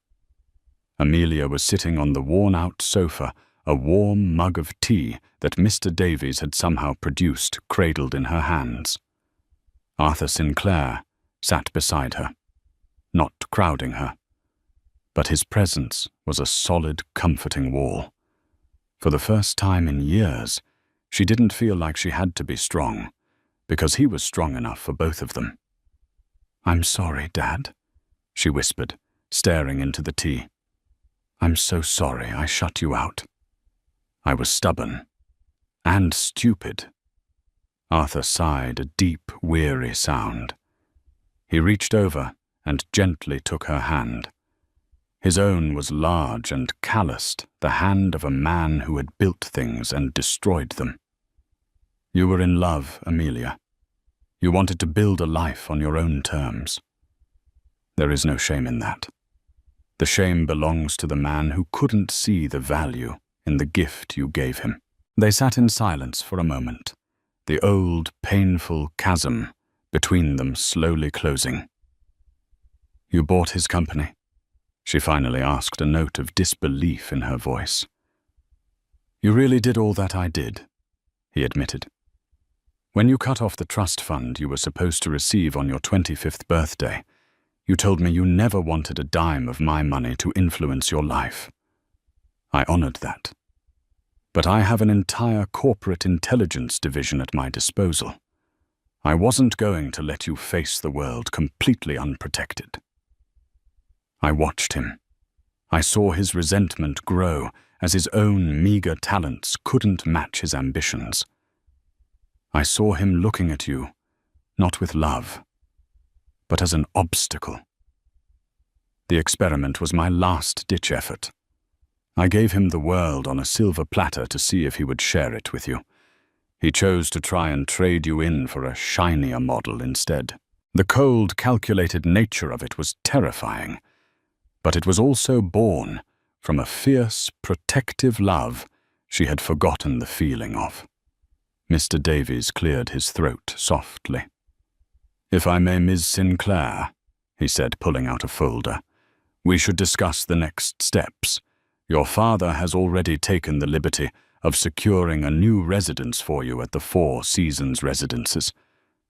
Amelia was sitting on the worn-out sofa, a warm mug of tea that Mr. Davies had somehow produced cradled in her hands. Arthur Sinclair sat beside her, not crowding her, but his presence was a solid, comforting wall. For the first time in years, she didn't feel like she had to be strong, because he was strong enough for both of them. "I'm sorry, Dad," she whispered, staring into the tea. "I'm so sorry I shut you out. I was stubborn and stupid." Arthur sighed a deep, weary sound. He reached over and gently took her hand. His own was large and calloused, the hand of a man who had built things and destroyed them. "You were in love, Amelia. You wanted to build a life on your own terms. There is no shame in that. The shame belongs to the man who couldn't see the value in the gift you gave him." They sat in silence for a moment, the old, painful chasm between them slowly closing. "You bought his company?" she finally asked, a note of disbelief in her voice. "You really did all that I did," he admitted. "When you cut off the trust fund you were supposed to receive on your 25th birthday, you told me you never wanted a dime of my money to influence your life. I honored that. But I have an entire corporate intelligence division at my disposal. I wasn't going to let you face the world completely unprotected." I watched him. I saw his resentment grow as his own meager talents couldn't match his ambitions. I saw him looking at you, not with love, but as an obstacle. The experiment was my last-ditch effort. I gave him the world on a silver platter to see if he would share it with you. He chose to try and trade you in for a shinier model instead. The cold, calculated nature of it was terrifying, but it was also born from a fierce, protective love she had forgotten the feeling of. Mr. Davies cleared his throat softly. "If I may, Ms. Sinclair," he said, pulling out a folder, "we should discuss the next steps. Your father has already taken the liberty of securing a new residence for you at the Four Seasons Residences,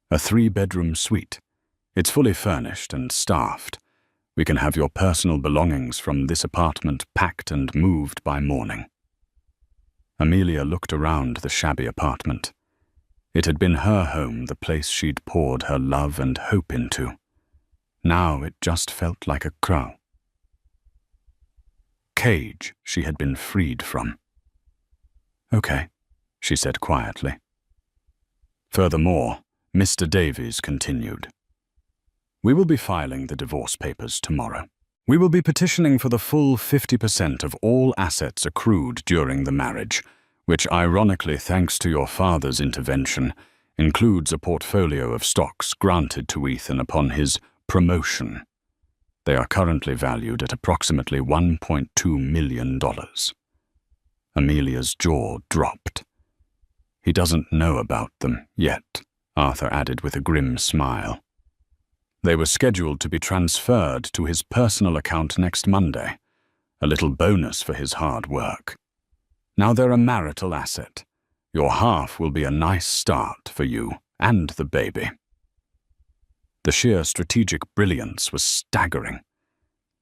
a 3-bedroom suite. It's fully furnished and staffed. We can have your personal belongings from this apartment packed and moved by morning." Amelia looked around the shabby apartment. It had been her home, the place she'd poured her love and hope into. Now it just felt like a cage she had been freed from. "Okay," she said quietly. Furthermore, Mr. Davies continued. "We will be filing the divorce papers tomorrow. We will be petitioning for the full 50% of all assets accrued during the marriage, which ironically, thanks to your father's intervention, includes a portfolio of stocks granted to Ethan upon his promotion. They are currently valued at approximately $1.2 million. Amelia's jaw dropped. "He doesn't know about them yet," Arthur added with a grim smile. "They were scheduled to be transferred to his personal account next Monday, a little bonus for his hard work. Now they're a marital asset. Your half will be a nice start for you and the baby." The sheer strategic brilliance was staggering.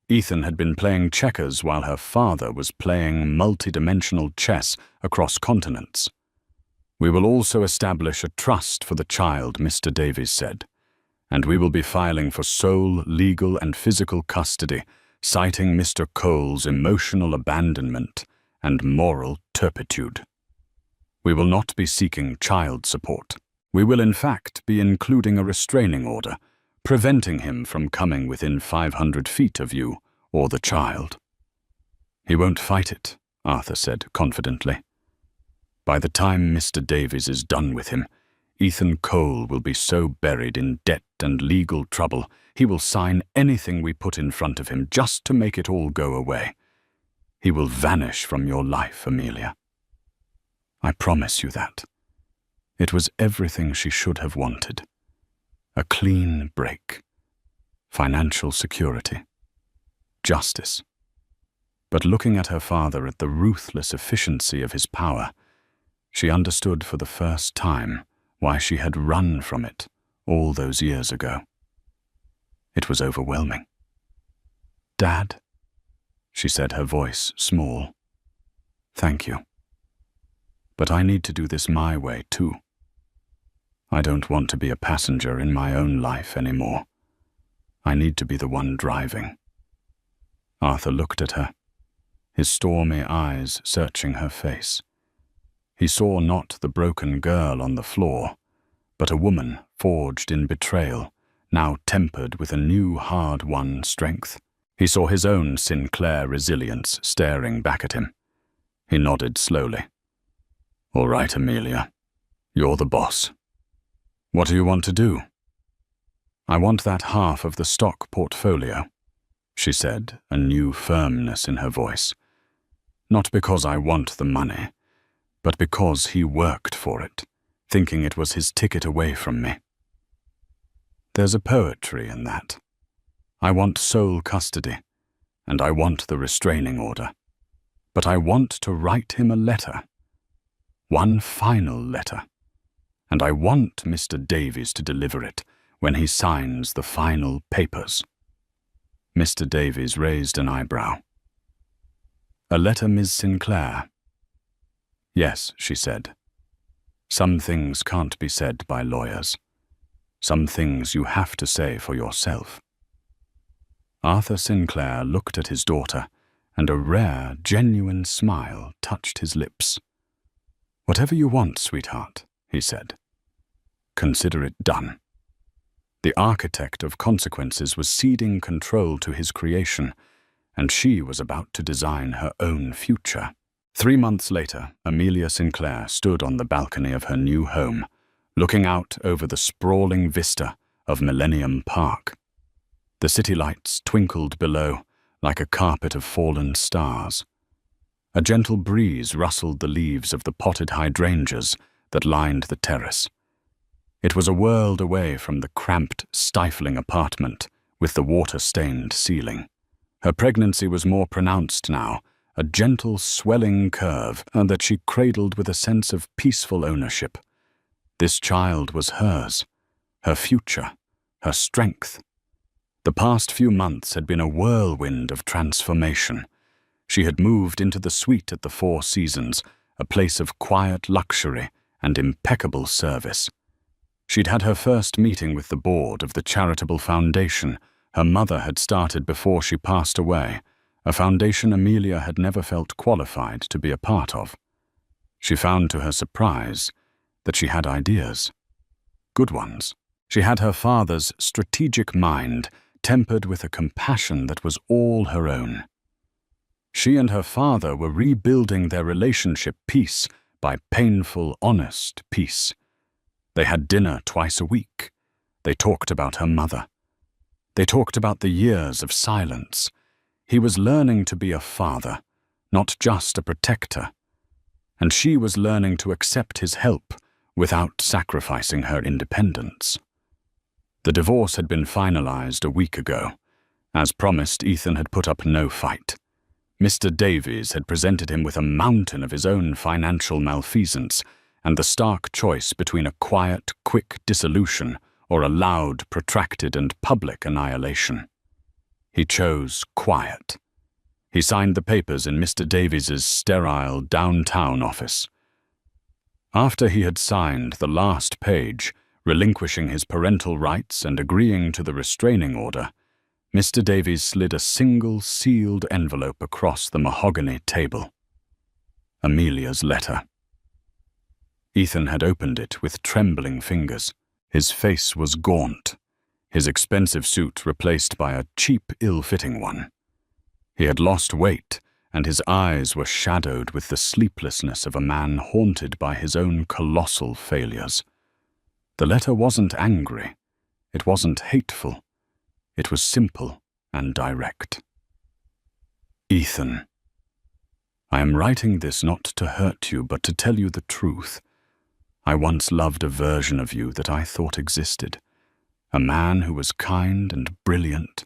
Ethan had been playing checkers while her father was playing multi-dimensional chess across continents. "We will also establish a trust for the child," Mr. Davies said, "and we will be filing for sole legal and physical custody, citing Mr. Cole's emotional abandonment and moral turpitude. We will not be seeking child support. We will in fact be including a restraining order, preventing him from coming within 500 feet of you or the child." "He won't fight it," Arthur said confidently. "By the time Mr. Davies is done with him, Ethan Cole will be so buried in debt and legal trouble, he will sign anything we put in front of him just to make it all go away. He will vanish from your life, Amelia. I promise you that. It was everything she should have wanted. A clean break. Financial security. Justice. But looking at her father at the ruthless efficiency of his power, she understood for the first time why she had run from it all those years ago. It was overwhelming. "Dad," she said, her voice small. "Thank you. But I need to do this my way, too. I don't want to be a passenger in my own life anymore. I need to be the one driving." Arthur looked at her, his stormy eyes searching her face. He saw not the broken girl on the floor, but a woman forged in betrayal, now tempered with a new hard-won strength. He saw his own Sinclair resilience staring back at him. He nodded slowly. "All right, Amelia. You're the boss. What do you want to do?" "I want that half of the stock portfolio," she said, a new firmness in her voice. "Not because I want the money, but because he worked for it, thinking it was his ticket away from me. There's a poetry in that. I want sole custody, and I want the restraining order. But I want to write him a letter. One final letter. And I want Mr. Davies to deliver it when he signs the final papers." Mr. Davies raised an eyebrow. "A letter, Ms. Sinclair?" "Yes," she said. "Some things can't be said by lawyers. Some things you have to say for yourself." Arthur Sinclair looked at his daughter, and a rare, genuine smile touched his lips. "Whatever you want, sweetheart," he said. "Consider it done." The architect of consequences was ceding control to his creation, and she was about to design her own future. 3 months later, Amelia Sinclair stood on the balcony of her new home, looking out over the sprawling vista of Millennium Park. The city lights twinkled below like a carpet of fallen stars. A gentle breeze rustled the leaves of the potted hydrangeas that lined the terrace. It was a world away from the cramped, stifling apartment with the water-stained ceiling. Her pregnancy was more pronounced now, a gentle, swelling curve that she cradled with a sense of peaceful ownership. This child was hers, her future, her strength. The past few months had been a whirlwind of transformation. She had moved into the suite at the Four Seasons, a place of quiet luxury and impeccable service. She'd had her first meeting with the board of the charitable foundation her mother had started before she passed away, a foundation Amelia had never felt qualified to be a part of. She found to her surprise that she had ideas. Good ones. She had her father's strategic mind, tempered with a compassion that was all her own. She and her father were rebuilding their relationship piece by painful, honest piece. They had dinner twice a week. They talked about her mother. They talked about the years of silence. He was learning to be a father, not just a protector. And she was learning to accept his help without sacrificing her independence. The divorce had been finalized a week ago. As promised, Ethan had put up no fight. Mr. Davies had presented him with a mountain of his own financial malfeasance and the stark choice between a quiet, quick dissolution or a loud, protracted, and public annihilation. He chose quiet. He signed the papers in Mr. Davies's sterile downtown office. After he had signed the last page, relinquishing his parental rights and agreeing to the restraining order, Mr. Davies slid a single sealed envelope across the mahogany table. Amelia's letter. Ethan had opened it with trembling fingers. His face was gaunt, his expensive suit replaced by a cheap, ill-fitting one. He had lost weight, and his eyes were shadowed with the sleeplessness of a man haunted by his own colossal failures. The letter wasn't angry. It wasn't hateful. It was simple and direct. Ethan, I am writing this not to hurt you, but to tell you the truth. I once loved a version of you that I thought existed, a man who was kind and brilliant,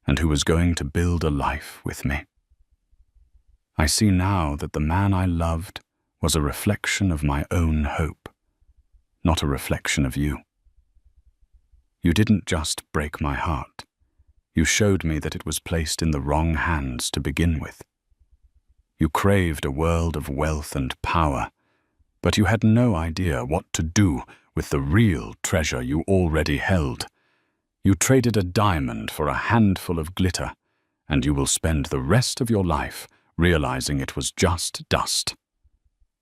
and who was going to build a life with me. I see now that the man I loved was a reflection of my own hope, not a reflection of you. You didn't just break my heart. You showed me that it was placed in the wrong hands to begin with. You craved a world of wealth and power, but you had no idea what to do with the real treasure you already held. You traded a diamond for a handful of glitter, and you will spend the rest of your life realizing it was just dust.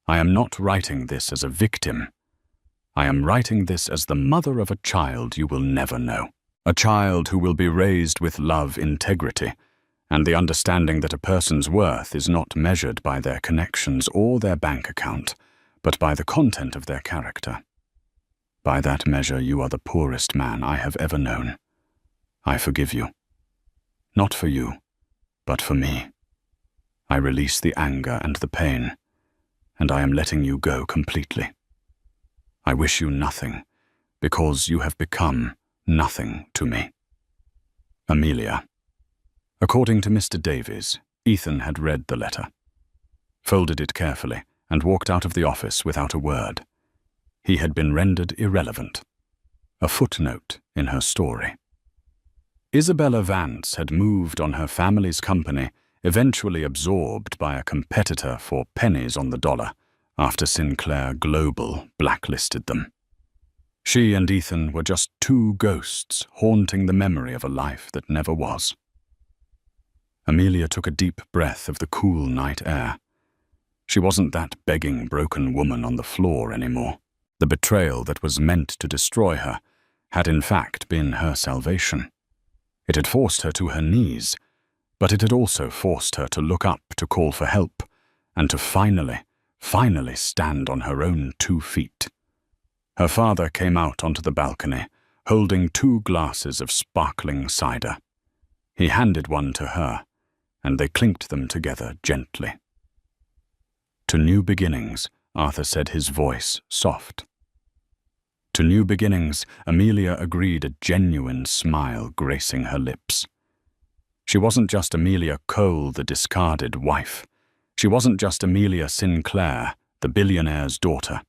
I am not writing this as a victim. I am writing this as the mother of a child you will never know. A child who will be raised with love, integrity, and the understanding that a person's worth is not measured by their connections or their bank account, but by the content of their character. By that measure, you are the poorest man I have ever known. I forgive you. Not for you, but for me. I release the anger and the pain, and I am letting you go completely. I wish you nothing, because you have become nothing to me. Amelia. According to Mr. Davies, Ethan had read the letter, folded it carefully, and walked out of the office without a word. He had been rendered irrelevant, a footnote in her story. Isabella Vance had moved on her family's company, eventually absorbed by a competitor for pennies on the dollar after Sinclair Global blacklisted them. She and Ethan were just two ghosts haunting the memory of a life that never was. Amelia took a deep breath of the cool night air. She wasn't that begging broken woman on the floor anymore. The betrayal that was meant to destroy her had in fact been her salvation. It had forced her to her knees, but it had also forced her to look up to call for help, and to finally stand on her own 2 feet. Her father came out onto the balcony, holding 2 glasses of sparkling cider. He handed one to her, and they clinked them together gently. To new beginnings, Arthur said, his voice soft. To new beginnings, Amelia agreed, a genuine smile gracing her lips. She wasn't just Amelia Cole, the discarded wife. She wasn't just Amelia Sinclair, the billionaire's daughter.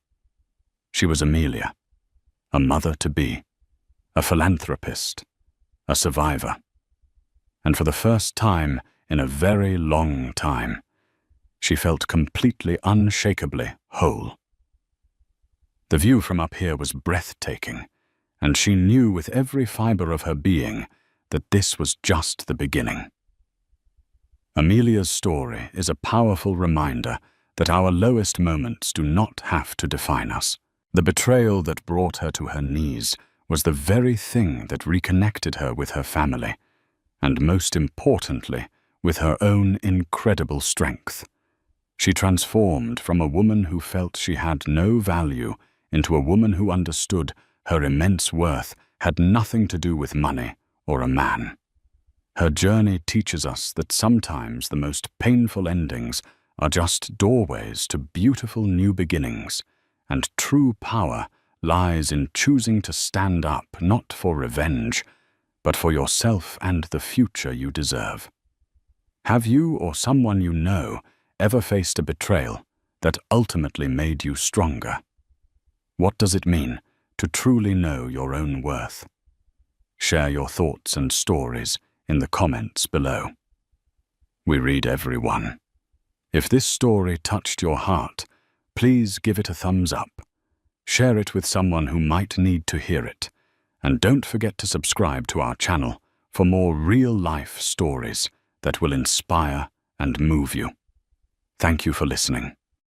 She was Amelia, a mother-to-be, a philanthropist, a survivor. And for the first time in a very long time, she felt completely, unshakably whole. The view from up here was breathtaking, and she knew with every fiber of her being that this was just the beginning. Amelia's story is a powerful reminder that our lowest moments do not have to define us. The betrayal that brought her to her knees was the very thing that reconnected her with her family, and most importantly, with her own incredible strength. She transformed from a woman who felt she had no value into a woman who understood her immense worth had nothing to do with money or a man. Her journey teaches us that sometimes the most painful endings are just doorways to beautiful new beginnings, and true power lies in choosing to stand up not for revenge, but for yourself and the future you deserve. Have you or someone you know ever faced a betrayal that ultimately made you stronger? What does it mean to truly know your own worth? Share your thoughts and stories in the comments below. We read every one. If this story touched your heart, please give it a thumbs up. Share it with someone who might need to hear it. And don't forget to subscribe to our channel for more real-life stories that will inspire and move you. Thank you for listening.